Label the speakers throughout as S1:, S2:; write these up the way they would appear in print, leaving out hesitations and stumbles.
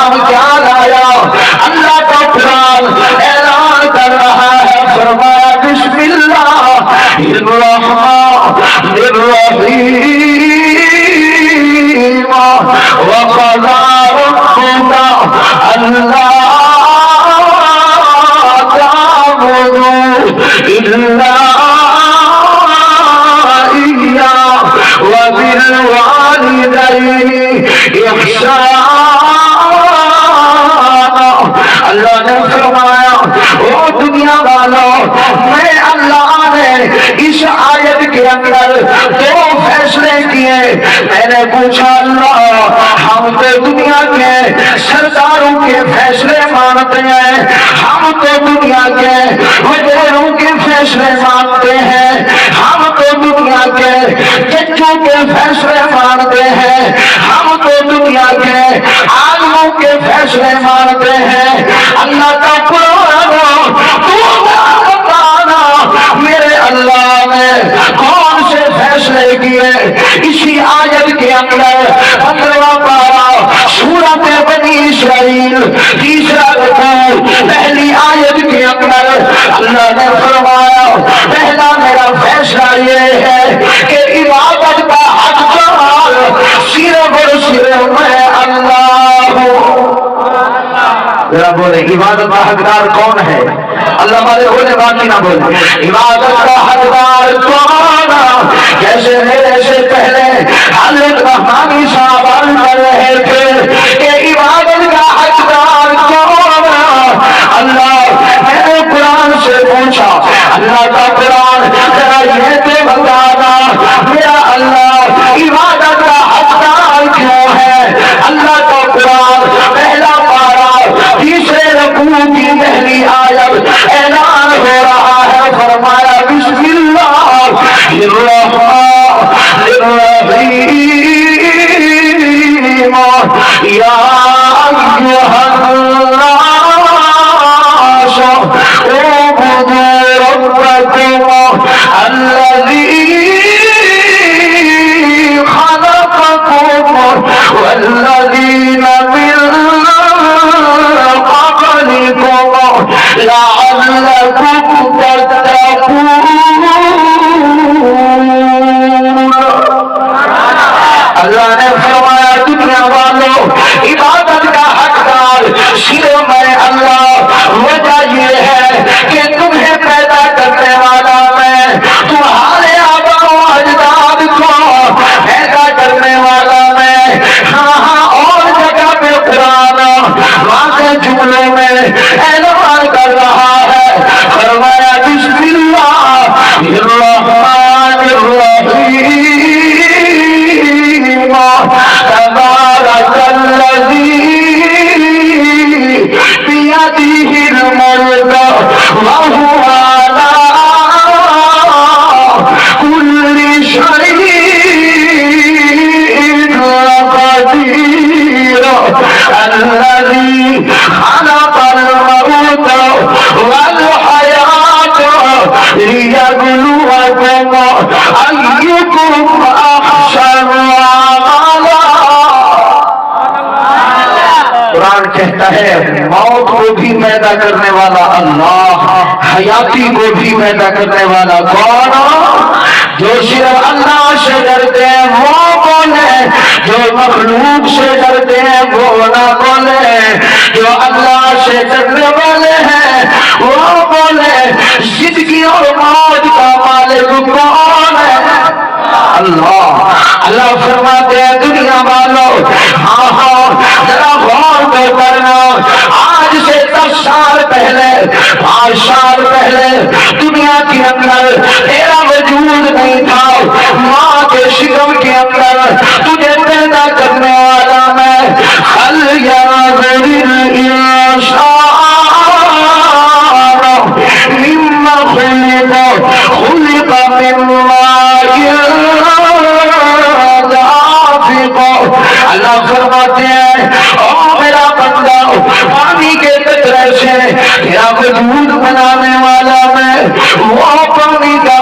S1: نام کیا لایا؟ اللہ کا قرآن اعلان کر رہا ہے، فرمایا بسم اللہ الرحمن الرحیم وقضى ربك ألا تعبدوا إلا إياه وبالوالدين إحسانا. اللہ نے فرمایا او دنیا والوں، میں اللہ نے اس آیت کے اندر دو فیصلے کیے. میں نے پوچھا اللہ ہم تو دنیا کے سرداروں کے فیصلے مانتے ہیں، ہم تو دنیا کے وزیروں کے فیصلے مانتے ہیں، ہم تو دنیا کے ججوں کے فیصلے مانتے ہیں، ہم تو دنیا کے عالموں کے فیصلے مانتے ہیں. اللہ کا قرآن تو بتانا میرے اللہ نے کون سے فیصلے کیے؟ اسی آیت کے اندر 15واں پارہ سورۃ بنی اسرائیل تیسرا رکوع پہلی آیت کے اندر اللہ نے فرمایا پہلا میرا فیصلہ یہ ہے کہ عبادت کا حقدار صرف اور صرف میں اللہ ہوں. ذرا بولے عبادت کا حقدار کون ہے؟ اللہ والے بولے باقی نہ بولے. عبادت کا حقدار کون؟ جیسے میرے سے پہلے حضرت رحمانی صاحب عرض کر رہے تھے کہ عبادت کا حقدار کون؟ اللہ. میں نے قرآن سے پوچھا اللہ کا قرآن ذرا یہ تو بتانا میرا اللہ عبادت کا حقدار کیوں ہے؟ اللہ کا قرآن پہلا پارہ تیسرے رکوع کی پہلی آیت اعلان ہو رہا ہے، فرمایا بسم اللہ الرحمن الرحیم یا ایھا الناس اعبدوا ربکم الذی خلقکم والذین من لعلكم تتقون. اللہ نے فرمایا دنیا والوں عبادت کا حقدار صرف میں اللہ. وجہ یہ ہے کہ تمہیں پیدا کرنے والا میں، تمہارے آبا و اجداد کو پیدا کرنے والا میں. ہاں اور جگہ پہ قرآن واضح جملوں میں اعلان کر رہا ہے، فرمایا بسم اللہ الرحمن الرحیم تبارک الذی بیدہ الملک وہو علی کل شیء قدیر الذی خلق الموت والحیات لیبلوکم ایکم احسن عملا. قرآن کہتا ہے موت کو بھی پیدا کرنے والا اللہ، حیاتی کو بھی پیدا کرنے والا کون؟ جو صرف اللہ سے ڈرتے ہیں وہ بولے، جو مخلوق سے ڈرتے ہیں وہ نہ بولے. جو اللہ سے ڈرنے والے ہیں وہ بولے. زندگی اور موت کا مالک کون ہے؟ اللہ. اللہ فرماتے ہیں دنیا والوں ہاں ذرا غور تو کرنا. آج سے 10 سال پہلے 5 سال پہلے دنیا کے اندر تیرا وجود نہیں تھا. ماں کے شکم کے اندر تجھے پیدا کرنے والا میں. هل ينظر الإنسان مما خلق من ماء دافق. اللہ فرماتے ہیں او میرا بندہ پانی کے قطرے سے تیرا وجود بنانے والا میں. وہ پانی کا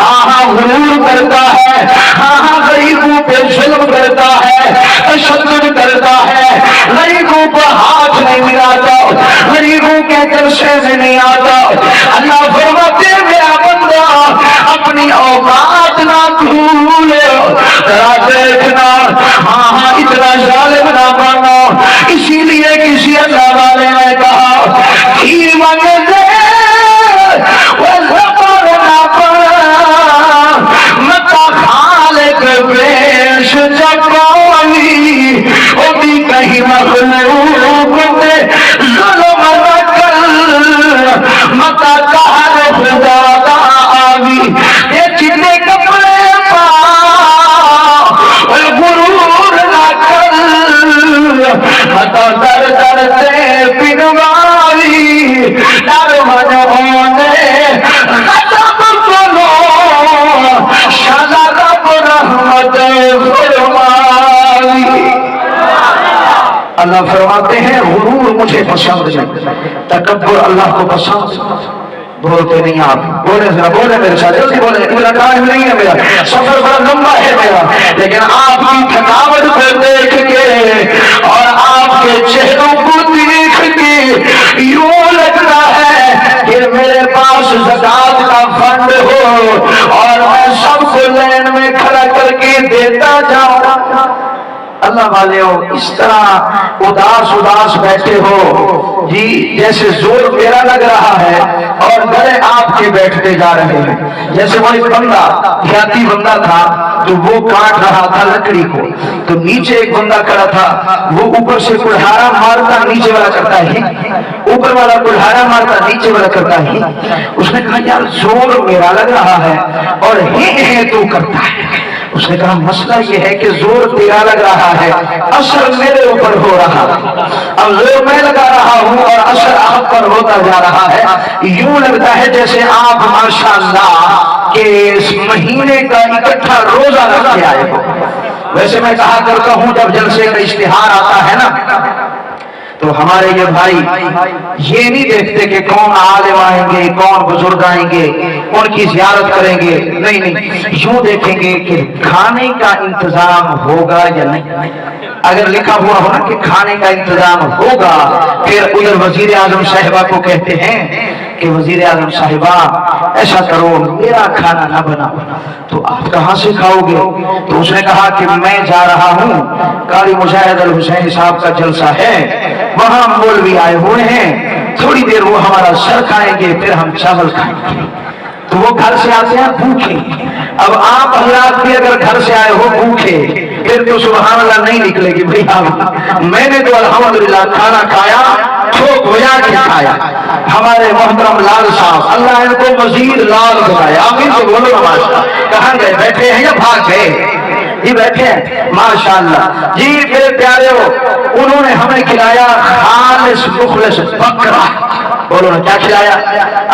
S1: ہاں غرور کرتا ہے، ہاں غریبوں پہ ظلم کرتا ہے، تشدد کرتا ہے، غریبوں پر ہاتھ نہیں ملاتا، غریبوں کے جلسے میں نہیں آتا۔ اللہ فرماتے ہیں میرا بندہ اپنی اوقات نہ بھول، ذرا دیکھنا، ہاں اتنا ظالم نہ بننا۔ اسی لیے کسی اللہ والے نے کہا متا خالق پیش جبانی وہ بھی کہیں مخلوق پہ ظلم نہ کر، متا کہر خدا آوی یہ چلے کپڑے پا غرور نہ کر، متا در در سے پنواری در من ہونے ختم کرو شاہ رب رحمت فرمائی۔ اللہ فرماتے ہیں غرور مجھے پسند نہیں، تکبر اللہ کو پسند۔ بولتے نہیں آپ، بولے ذرا، بولے میرے ساتھ جلدی بولے، میرا ٹائم نہیں ہے، میرا سفر بڑا لمبا ہے میرا، لیکن آپ کی تھکاوٹ کو دیکھ کے اور آپ کے چہروں کو دیکھ کے یوں لگتا ہے کہ میرے پاس زکات کا فنڈ ہو اور میں سب کو لین میں کھڑا کر کے دیتا جاؤں۔ اللہ والے ہو اس طرح اداس بیٹھے ہو جی جیسے زور میرا لگ رہا ہے اور گلے آپ کے بیٹھتے جا رہے ہیں۔ جیسے وہ ایک بندہ دیہاتی بندہ تھا تو وہ کاٹ رہا تھا لکڑی کو، تو نیچے ایک بندہ کھڑا تھا، وہ اوپر سے کلہاڑا مارتا نیچے والا کرتا ہے، اوپر والا کلہاڑا مارتا نیچے والا کرتا ہے۔ اس نے کہا یار زور میرا لگ رہا ہے اور ہے تو کرتا ہے۔ اس نے کہا مسئلہ یہ ہے کہ زور تیرا لگ رہا ہے، اثر میرے اوپر ہو رہا ہے، اب زور میں لگا رہا ہوں اور اثر آپ پر ہوتا جا رہا ہے۔ یوں لگتا ہے جیسے آپ ماشاءاللہ کہ اس مہینے کا اکٹھا روزہ رکھ کے آئے ہو۔ ویسے میں کہا کرتا ہوں جب جلسے کا اشتہار آتا ہے نا تو ہمارے یہ بھائی یہ نہیں دیکھتے کہ کون عالم آئیں گے، کون بزرگ آئیں گے، ان کی زیارت کریں گے، نہیں، یوں دیکھیں گے کہ کھانے کا انتظام ہوگا یا نہیں۔ اگر لکھا ہوا ہو نا کہ کھانے کا انتظام ہوگا، پھر ادھر وزیر اعظم صاحبہ کو کہتے ہیں کہ وزیر اعظم صاحبہ ایسا کرو میرا کھانا نہ بناؤ، تو آپ کہاں سے کھاؤ گے؟ تو اس نے کہا کہ میں جا رہا ہوں قاری مجاہد الحسینی صاحب کا جلسہ ہے، وہاں مولوی آئے ہوئے ہیں، تھوڑی دیر وہ ہمارا سر کھائیں گے پھر ہم چاول کھائیں گے۔ تو وہ گھر سے آتے ہیں بھوکے۔ اب آپ حضرات بھی اگر گھر سے آئے ہو بھوکے پھر تو سبحان اللہ نہیں نکلے گی بھئی میں نے تو الحمدللہ کھانا کھایا، تھوک بجا کے کھایا۔ ہمارے محترم لال صاحب اللہ ان کو مزید لال بنائے، آمین سے بولو ماشاءاللہ۔ کہاں گئے؟ بیٹھے ہیں یا بھاگ گئے؟ جی بیٹھے ہیں ماشاءاللہ۔ جی میرے پیارے ہو، انہوں نے ہمیں کھلایا خالص مخلص بکرا۔ بولو نا کیا کھلایا؟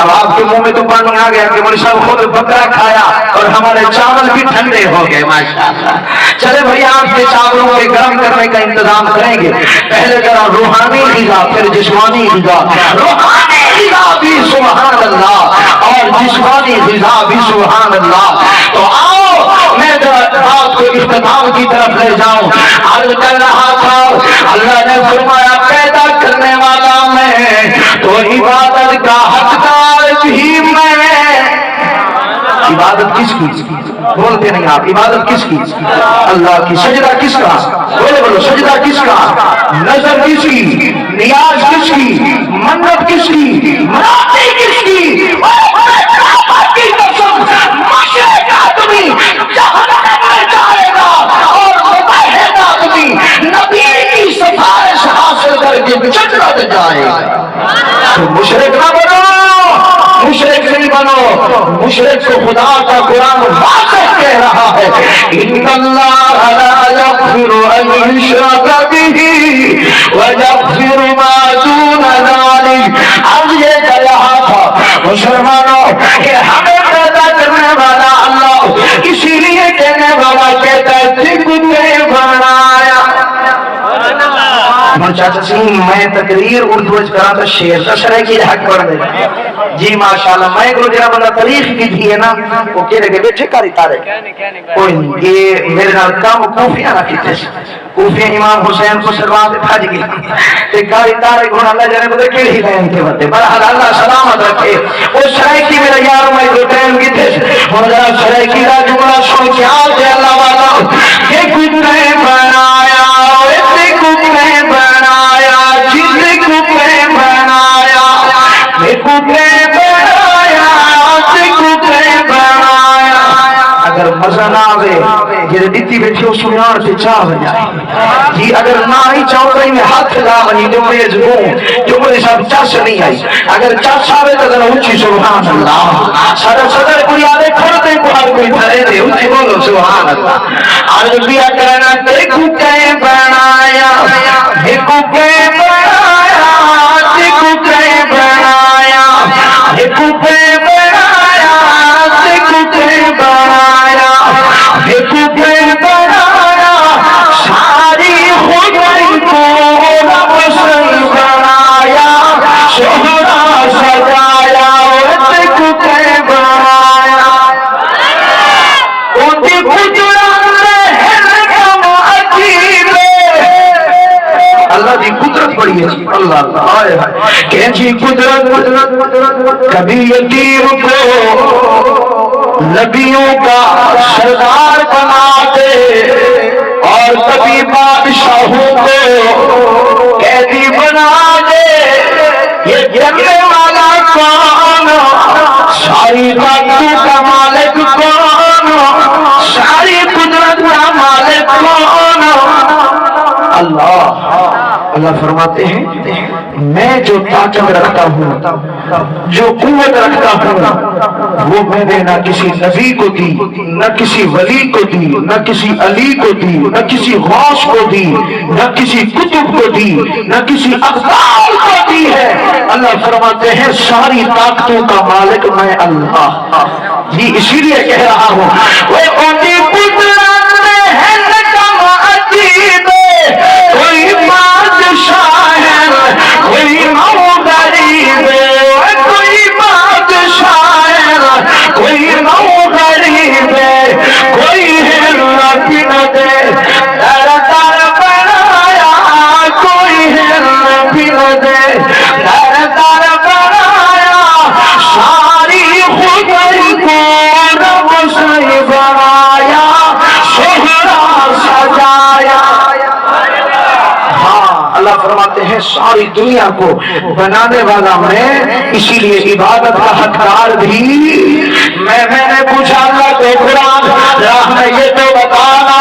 S1: اب آپ کے منہ میں تو پانی آ گیا کہ مولوی صاحب خود بکرا کھایا اور ہمارے چاول بھی ٹھنڈے ہو گئے ماشاءاللہ۔ چلے بھائی آپ کے چاولوں کے گرم کرنے کا انتظام کریں گے، پہلے ذرا روحانی غذا پھر جسمانی غذا، روحانی غذا بھی سبحان اللہ اور جسمانی غذا بھی سبحان اللہ۔ تو آؤ میں بات کو اختتام کی طرف لے جاؤں۔ عرض کر رہا تھا اللہ نے فرمایا پیدا کرنے والا میں تو عبادت کا حقدار بھی میں۔ عبادت کس کی؟ بولتے نہیں آپ، عبادت کس کی؟ اللہ کی۔ سجدہ کس کا؟ بولو بولو سجدہ کس کا؟ نظر کس کی؟ نیاز کس کی؟ منت کس کی؟ مناتی کس کی؟ مشرک آدمی جہنم میں جائے گا اور مباحث آدمی نبی کی سفارش حاصل کر کے جنت جائے گا۔ تو مشرک نہ بنو، مشرک نہیں بنو، مشرک کو خدا کا قرآن واضح کہہ رہا ہے ان اللہ لا یغفر ان یشرک بہ ویغفر ما دون ذلک۔ اب یہ کہا تھا مسلمانوں کہ ہمیں پیدا کرنے والا اللہ، اسی لیے کہنے والا کہتا ہے تجھ نے بنایا۔ چاچا سی میں تقریر اردو کرا تو شیر کا شرح کی حق پڑ گئی جی ماشاءاللہ میں کو جرا بندہ تاریخ کی تھی ہے نا وہ کہہ رہے کہ بیٹھے کاری تارے کوئی نہیں یہ میرے نال کام کوفیاں رکھی تھے کوفیاں امام حسین کو سروات بھاج گئی تے کاری تارے گھوڑا اللہ جانے بدے کیڑی لین کے بتے بہرحال اللہ سلامت رکھے وہ شرح کی میرا یار میں کو ٹائم کی تھے ہن ذرا شرح کی دا جملہ سن کے آ دے اللہ والا یہ کچھ نہیں بنایا ایسے کچھ نہیں بنایا جس کو میں بنایا میں کو میں بنایا جس کو میں بنایا اگر مزہ نہ آوے یہ دیتی بیٹھی ہو سنیار سے چاہ ہو جائے جی اگر نہ ہی چاہو تو میں ہاتھ لا بنی جو میں جگوں جو میرے ساتھ چاس نہیں آئی اگر چاس آوے تو ذرا اونچی سبحان اللہ صدر صدر کوئی آدھے کھڑتے کو ہر کوئی دھرے دے اونچی بولو سبحان اللہ آج بھی کرنا دیکھو کہ بنایا دیکھو کہ بنایا دیکھو کہ بنایا دیکھو کہ بنایا دیکھو کہ بنایا دیکھو کہ بنایا ساری خدائی کو رب سے بنایا شہرا سجایا دیکھو کہ بنایا ان کی اللہ دی قدرت بڑی ہے اللہ کیسی قدرت کبھی یتیم کو نبیوں کا سردار بنا دے اور کبھی بادشاہوں کو قیدی بنا دے یہ جنگے والا کون ساری طاقتوں کا مالک کون ساری قدرت کا مالک کون اللہ اللہ فرماتے ہیں میں جو طاقت رکھتا ہوں جو قوت رکھتا ہوں وہ میں نے نہ کسی نبی کو دی نہ کسی ولی کو دی نہ کسی علی کو دی نہ کسی غوث کو دی نہ کسی کتب کو دی نہ کسی اقدار کو دی ہے اللہ فرماتے ہیں ساری طاقتوں کا مالک میں اللہ جی اسی لیے کہہ رہا ہوں وہ قومی قدرت میں ہے نکم عجیب کوئی بادشاہ ہے کوئی مو غریب ہے کوئی بادشاہ ہے کوئی مو غریب ہے کوئی ہے نبی نہ دے در در بنایا کوئی ہے نبی نہ دے در در بنایا ساری خدائی کو رب سے بنایا شہرا سجایا اللہ فرماتے ہیں ساری دنیا کو بنانے والا میں اسی لیے عبادت کا حقدار بھی میں نے پوچھا اللہ کو قرآن راہ میں یہ تو بتانا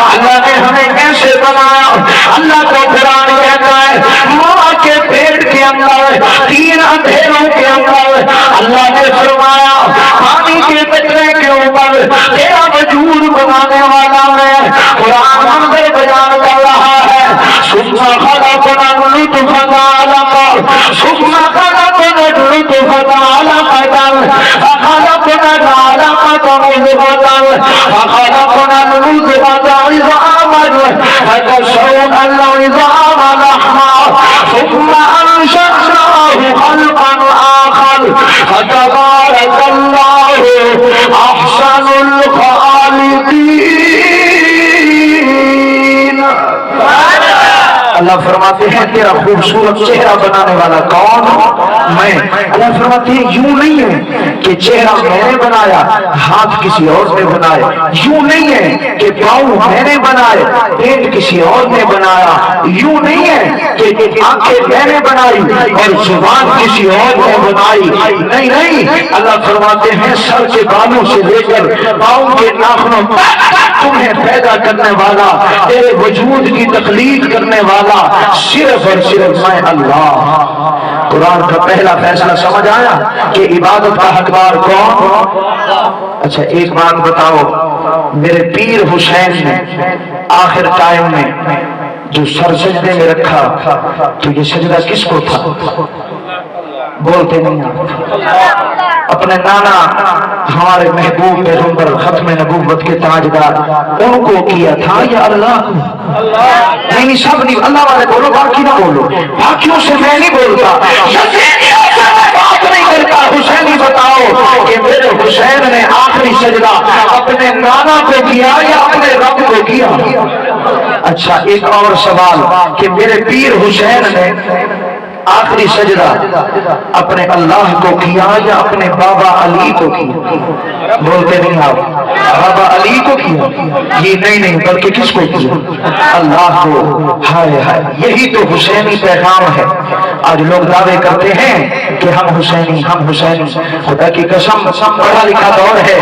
S1: اللہ نے ہمیں کیسے بنایا اللہ کو قرآن کہتا ہے ماں کے پیٹ کے اندر 3 اندھیروں کے اندر اللہ نے فرمایا پانی کے قطرے کے اوپر تیرا وجود بنانے والا میں قرآن منظر بیان کر رہا ہے ثم خلقنا النطفة علقة ثم خلقنا النطفة علقة فخلقنا العلقة مضغة فخلقنا المضغة عظاما فكسونا العظام لحما ثم أنشأناه خلقا آخر فتبارك الله أحسن الخالقين اللہ فرماتے ہیں تیرا خوبصورت چہرہ بنانے والا کون میں اللہ فرماتے ہیں یوں نہیں ہے کہ چہرہ میں نے بنایا ہاتھ کسی اور نے بنائے یوں نہیں ہے کہ پاؤں میں نے بنائے پیٹ کسی اور نے بنایا یوں نہیں ہے کہ آنکھیں میں نے بنائی اور زبان کسی اور نے بنائی نہیں نہیں اللہ فرماتے ہیں سر کے بالوں سے لے کر پاؤں کے ناخنوں تمہیں پیدا کرنے والا تیرے وجود کی تخلیق کرنے والا صرف اور صرف میں اللہ قرآن کا پہلا فیصلہ سمجھ آیا کہ عبادت کا حقدار کون اچھا ایک بات بتاؤ میرے پیر حسین نے آخر ٹائم میں جو سر سجدے میں رکھا تو یہ سجدہ کس کو تھا بولتے نہیں آپ اپنے نانا ہمارے محبوب پیغمبر ختم نبوت کے تاجدار ان کو کیا تھا یا اللہ کو؟ نہیں سب نہیں، اللہ والے بولو، باقی نہ بولو، باقیوں سے میں نہیں بولتا، بات نہیں کرتا، حسینی بتاؤ کہ میرے حسین نے آخری سجدہ اپنے نانا کو کیا یا اپنے رب کو کیا؟ اچھا ایک اور سوال کہ میرے پیر حسین نے آخری سجدہ اپنے اللہ کو کیا یا اپنے بابا علی کو کیا؟ بولتے نہیں آپ، بابا علی کو کیا؟ یہ نہیں بلکہ کس کو کیا؟ اللہ کو۔ ہائے ہائے، یہی تو حسینی پیغام ہے۔ آج لوگ دعوے کرتے ہیں کہ ہم حسینی ہم حسینی، خدا کی قسم پڑھا لکھا دور ہے،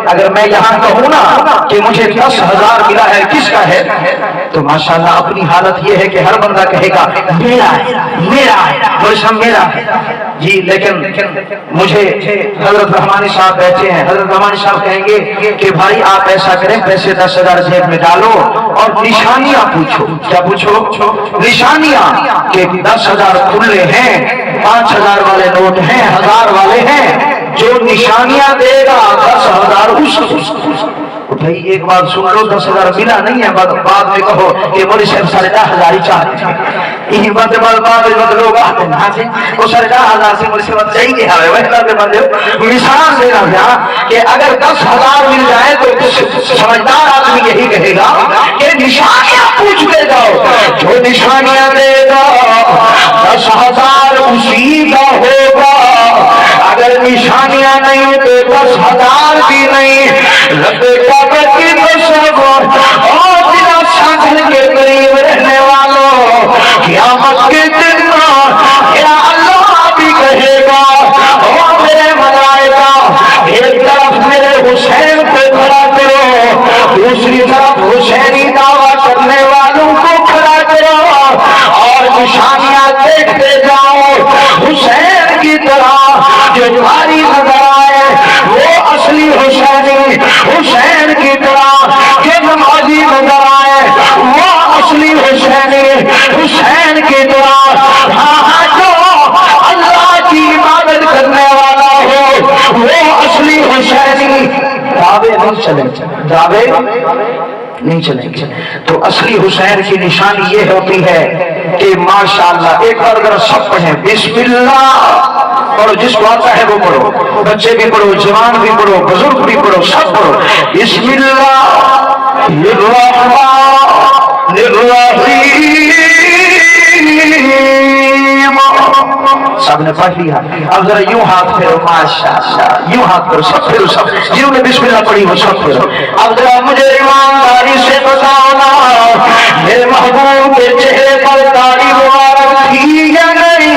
S1: اگر میں یہاں کہوں نا کہ مجھے 10,000 ملا ہے کس کا ہے تو ماشاءاللہ اپنی حالت یہ ہے کہ ہر بندہ کہے گا میرا ہے میرا ہے، میرا جی، لیکن مجھے حضرت رحمانی صاحب بیٹھے ہیں، حضرت رحمانی صاحب کہیں گے کہ بھائی آپ ایسا کریں، پیسے 10,000 جیب میں ڈالو اور نشانیاں پوچھو۔ کیا پوچھو؟ نشانیاں، کہ 10,000 کھلے ہیں، 5,000 والے نوٹ ہیں، 1,000 والے ہیں، جو نشانیاں دے گا 10,000 اس بھائی ایک بات سن لو، 10,000 ملا نہیں ہے، بعد میں کہو کہ مولی صاحب 10,500 ہی چاہتے ہیں، یہ بات لوگ آتے ہیں وہ 10,500 سے مولی صاحب چاہیے ہے، مثال دے رہا تھا کہ اگر 10,000 مل جائے تو سمجھدار آدمی یہی کہے گا کہ نشانیاں پوچھتے جاؤ، جو نشانیاں دے گا 10,000 اسی کا ہوگا، اگر نشانیاں نہیں تو 10,000 بھی نہیں۔ رب کعبہ کی تصور اور بلا ساحل کے قریب رہنے والوں، قیامت کے دن یا اللہ بھی کہے گا اور میرے ملائکہ ایک طرف میرے حسین کو کھڑا کرو، دوسری طرف حسینی دعویٰ کرنے والوں کو کھڑا کرو اور نشانیاں دیکھتے جاؤ، حسین کی طرح جو بھاری نظر آئے وہ اصلی حسینی، حسین کی طرح جو نمازی نظر آئے وہ اصلی حسینی، حسین کی طرح جو اللہ کی عبادت کرنے والا ہو وہ اصلی حسینی۔ دعوے نہیں چلیں گے، دعوے نہیں چلیں گے۔ تو اصلی حسین کی نشانی یہ ہوتی ہے کہ ماشاءاللہ ایک بار اگر سب پڑھیں بسم اللہ، اور جس کو آتا ہے وہ پڑھو، بچے بھی پڑھو، جوان بھی پڑھو، بزرگ بھی پڑھو، سب پڑھو، بسم اللہ الرحمن الرحیم۔ سب نے پڑھ لیا، اب ذرا یوں ہاتھ پھیرو، ماشاءاللہ یوں ہاتھ پھیرو، سب پھیرو، سب جنہوں نے بسم اللہ پڑھی وہ سب پھیرو۔ اب ذرا مجھے ایمانداری سے بتانا، میرے محبوب کے چہرے پر داڑھی مبارک تھی یا نہیں؟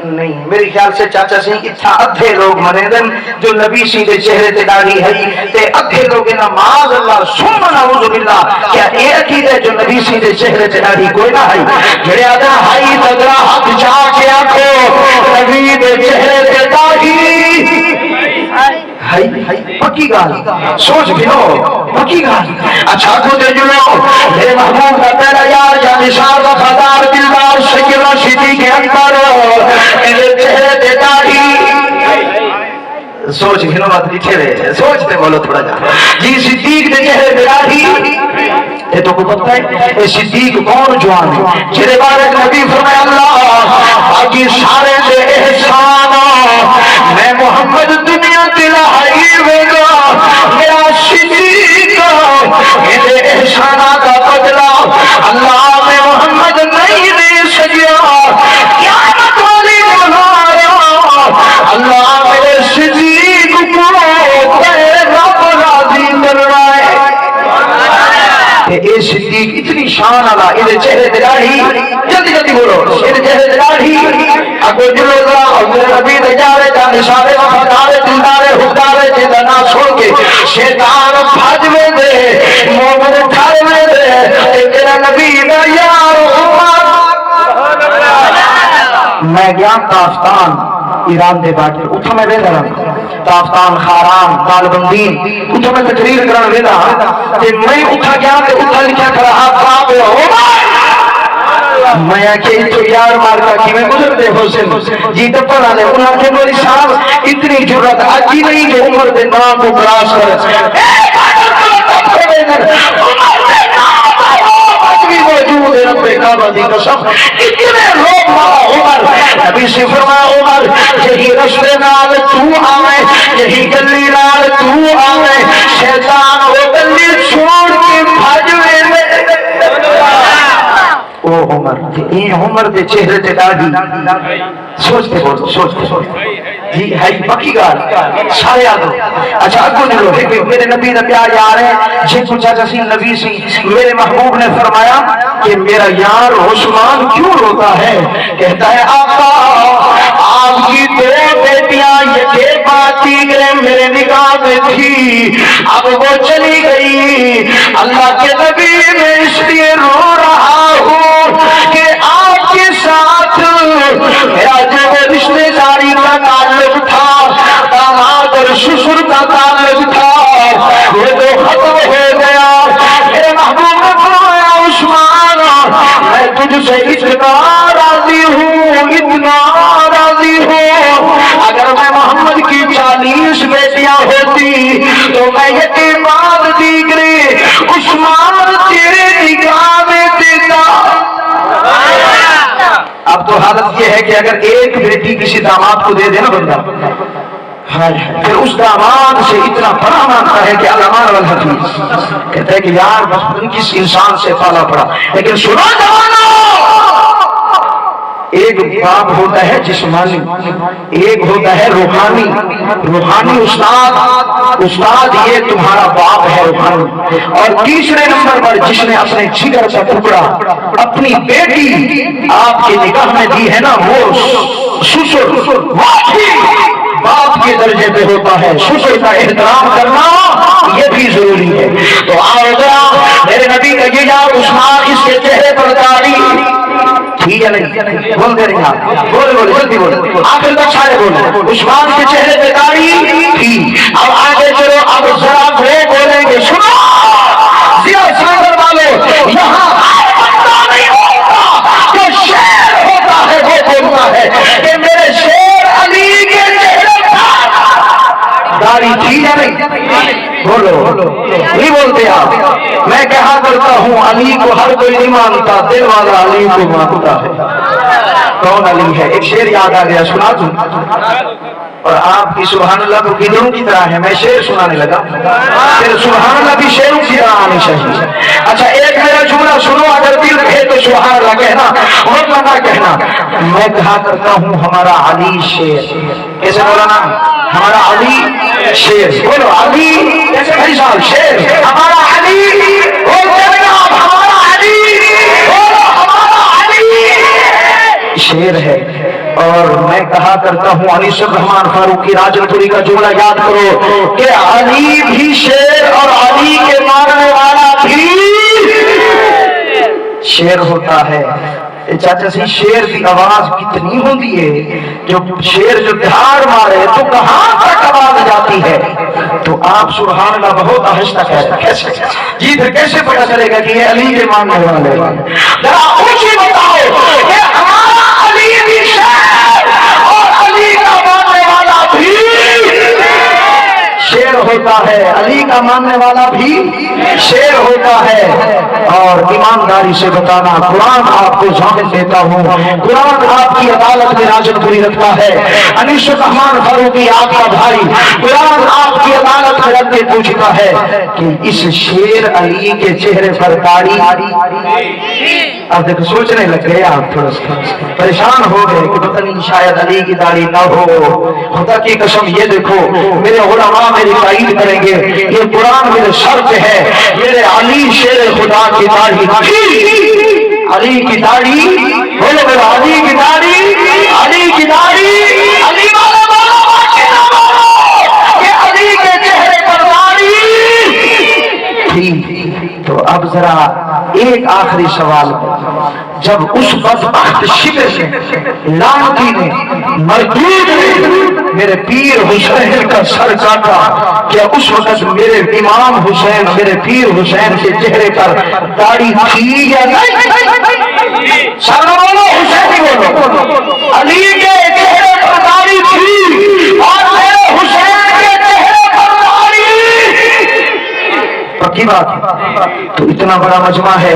S1: نہیں، میرے خیال سے چاچا سی اتھا ادھے لوگ منے دن جو نبی سیدھے چہرے تے داڑھی ہے تے ادھے لوگ نماز اللہ ثم نعوذ باللہ، کیا اے عقید ہے جو نبی سیدھے چہرے تے داڑھی کوئی نہ ہے؟ جڑے آدھا ہائی تگڑا ہاتھ چاہ کے آکھو نبی دے چہرے تے داڑھی پکی گال، سوچ گنو پکی گال۔ اچھا کو دے جنو میرے محبوب کا پہلا یار یا نشار وفادار دلدار شکر راشدی کے اکبر میرے چہرے تے داڑھی، سوچ گنو بات لکھے رہے، سوچتے بولو تھوڑا جا جی۔ صدیق دے چہرے تے داڑھی، یہ تو کو پتہ ہے اے صدیق کون جوان ہے جڑے بارے نبی فرمایا اللہ باقی سارے دے احسان میں محمد دنیا دلائی ہوگا، میرا صدیق میرے احسانات کا بدلہ اللہ میں محمد نہیں دے سکیا، قیامت والی بنایا اللہ میرے صدیق کو رب راضی کرنا ہے۔ اے صدیق اتنی شان والا، یہ چہرے تے داڑھی، جلدی جلدی بولو، یہ چہرے تے داڑھی اگو جلو ذرا حضور نبی دے جارے دا نشارے وفادارے دلدارے حقدارے جدا نہ سن کے شیطان بھج میں دے مومن ٹھار میں دے اے تیرا نبی دا یار میں گیا تافتان ایران دے باٹے اتھا میں ویدہ رہا، تافتان خاران طالبندین اتھا میں تقریر کرن ویدہ کہ میں اتھا گیا کہ اتھا لکھا کھڑا آپ باب عمر میں کہ تو یار مار کا کی میں گزر دے حسین جی تو پڑھا لے انہاں کے میری صاحب اتنی جرات آجی نہیں جو عمر دے نام کو کراس کر موجود ہے رب کعبہ دی قسم اتنے لوگ مارا عمر نبی سے فرمایا عمر یہی رستے نال تو آوے یہی گلی نال تو آوے شیطان وہ گلی چھوڑ کے بھاجوے میں او عمر یہ عمر دے چہرے تے داڑھی سوچتے بول سوچتے جی ہے پکی گال سارے آدھو اچھا اگو نلو میرے نبی دا پیار یار ہے جن کو چاچا سی نبی سی میرے محبوب نے فرمایا کہ میرا یار عثمان کیوں روتا ہے کہتا ہے آقا آپ کی دو بیٹیاں یہ باتی گئے میرے نگاہ میں تھی اب وہ چلی گئی اللہ کے نبی میں اس لیے رو رہا ہوں کہ آپ کے ساتھ میرا جو رشتے داری کا تعلق تھا داماد اور سسر کا تعلق تھا وہ تو ختم ہو گیا میرے محبوب نے فرمایا عثمان میں تجھ سے اتنا راضی ہوں اگر میں محمد کی 40 بیٹیاں ہوتی تو میں یہ بات دیگری عثمان تیرے نگاہ میں دیتا اب تو حالت یہ ہے کہ اگر ایک بیٹی کسی داماد کو دے دے نا بندہ پھر اس داماد سے اتنا بڑا مانتا ہے کہ الامان والحفیظ کہتا ہے کہ یار بس کس انسان سے پالا پڑا لیکن سنو جوانو ایک باپ ہوتا ہے جسمانی ایک ہوتا ہے روحانی روحانی استاد یہ تمہارا باپ ہے روحانی اور تیسرے نمبر پر جس نے اپنے جگر کا ٹکڑا اپنی بیٹی آپ کی نگاہ میں دی ہے نا وہ سسر باپ کے درجے پہ ہوتا ہے سسر کا احترام کرنا یہ بھی ضروری ہے تو آؤ میرے نبی کا یہ یار عثمان اس کے چہرے پر داڑھی ٹھیک ہے نہیں بول دے رہی آپ بولے جلدی بولے آخر تک سارے بولے عثمان کے چہرے پہ داڑھی تھی اب آگے چلو اب ذرا وہ بولیں گے سنو ضیا سنگر والے یہاں نہیں ہوتا جو شیر ہوتا ہے وہ بولتا ہے کہ میرے شیر علی کے چہرے پر داڑھی تھی یا نہیں بولو نہیں بولتے آپ میں کہا کرتا ہوں علی کو ہر کوئی نہیں مانتا دل والا علی کو مانتا ہے کون علی ہے ایک شعر یاد آ گیا سنا دوں اور آپ کی سبحان اللہ تو گدڑوں کی طرح ہے میں شعر سنانے لگا پھر سبحان اللہ بھی شعروں کی طرح آنی چاہیے اچھا ایک میرا جملہ سنو اگر دل کہے تو سبحان اللہ کہنا اور نہ کہنا میں کہا کرتا ہوں ہمارا علی شیر کیسے بولا نا ہمارا علی شیر بولو علی کیسے بھائی صاحب شیر ہمارا علی ہمارا علی ہمارا علی شیر ہے اور میں کہا کرتا ہوں انیس الرحمان فاروقی راجن پوری کا جملہ یاد کرو کہ علی بھی شیر اور علی کے مارنے والا بھی شیر ہوتا ہے چاچا سی شیر کی آواز کتنی ہوتی ہے جو شیر جو دھاڑ مارے تو کہاں تک آواز جاتی ہے تو آپ سبحان اللہ بہت آہستہ کیسے جی پھر کیسے پتا چلے گا کہ یہ علی کے ماننے والے ذرا اونچی بتاؤ کہ ہمارا علی بھی شیر اور علی کا ماننے والا بھی شیر ہوتا ہے علی کا ماننے والا بھی شیر ہوتا ہے اور ایمانداری سے بتانا قرآن آپ کو ضامن دیتا ہوں قرآن آپ کی عدالت میں راجن پوری رکھتا ہے انیس الرحمان فاروقی آپ کا بھائی قرآن آپ کی عدالت میں رکھ کے پوچھتا ہے کہ اس شیر علی کے چہرے پر داڑھی اب دیکھو سوچنے لگ گئے آپ تھوڑا سا پریشان ہو گئے کہ پتہ نہیں شاید علی کی داڑھی نہ ہو خدا کی قسم یہ دیکھو میرے علماء میری تائید کریں گے یہ قرآن میرے سر پہ ہے میرے علی شیر خدا کی داڑھی علی کی داڑھی بولو میرا علی کی داڑھی علی کی داڑھی علی علی کے چہرے پر داڑھی تو اب ذرا ایک آخری سوال جب اس بدبخت شکر سے لعنتی نے مردود نے میرے پیر حسین کا سر کاٹا کیا اس وقت میرے امام حسین میرے پیر حسین کے چہرے پر داڑھی تھی یا نہیں سارا بولو حسینی بولو. علی کے چہرے پر داڑھی تھی اور میرے حسین کے چہرے پر داڑھی. پکی بات. تو اتنا بڑا مجمع ہے,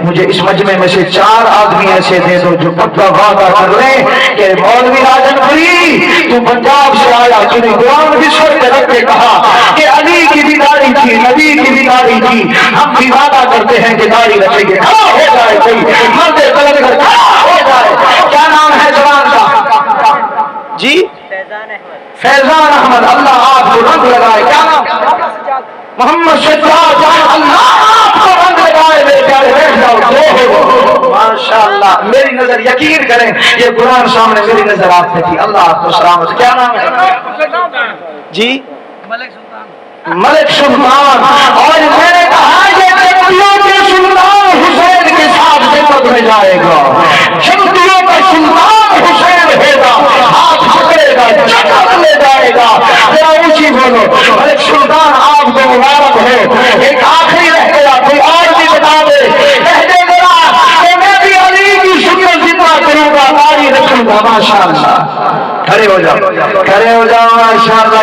S1: مجھے اس مجمع میں سے 4 آدمی ایسے دے دو جو پکا وعدہ کر لیں کہ مولوی راجن پوری تو پنجاب سے آیا, تو نے قرآن بھی سر پہ رکھ کے کہا کہ علی کی بھی داڑھی تھی, نبی کی بھی داڑھی تھی, ہم بھی وعدہ کرتے ہیں کہ داڑھی رکھیں گے. کھڑا ہو جائے کوئی مرد قلم کر کھڑا ہو جائے. کیا نام ہے جوان کا؟ جی فیضان احمد. اللہ آپ کو رنگ لگائے. کیا نام؟ محمد سجاد. اللہ آپ کو رنگ لگائے. میرے پیارے بیٹھ جاؤ. ماشاءاللہ. میری نظر یقین کریں یہ قرآن سامنے میری نظر آپ سے تھی. اللہ آپ کو سلامت. کیا نام ہے جی؟ ملک سلطان. اور میں نے کہا یہ جنتیوں کے سلطان حسین کے ساتھ جنت میں جائے گا. جنتیوں کا سلطان حسین ہے گا, ہاتھ پکڑے گا, جنت لے جائے گا. ذرا اونچی بولو. ملک سلطان آپ کو مبارک ہو. ایک آخری رہ گیا, کوئی اور بھی بتا دے. کہہ دے ذرا کہ میں بھی علی کی سنت زندہ کروں گا, داڑھی رکھوں گا. ماشاءاللہ. کھڑے ہو جاؤ, کھڑے ہو جاؤ. ماشاءاللہ.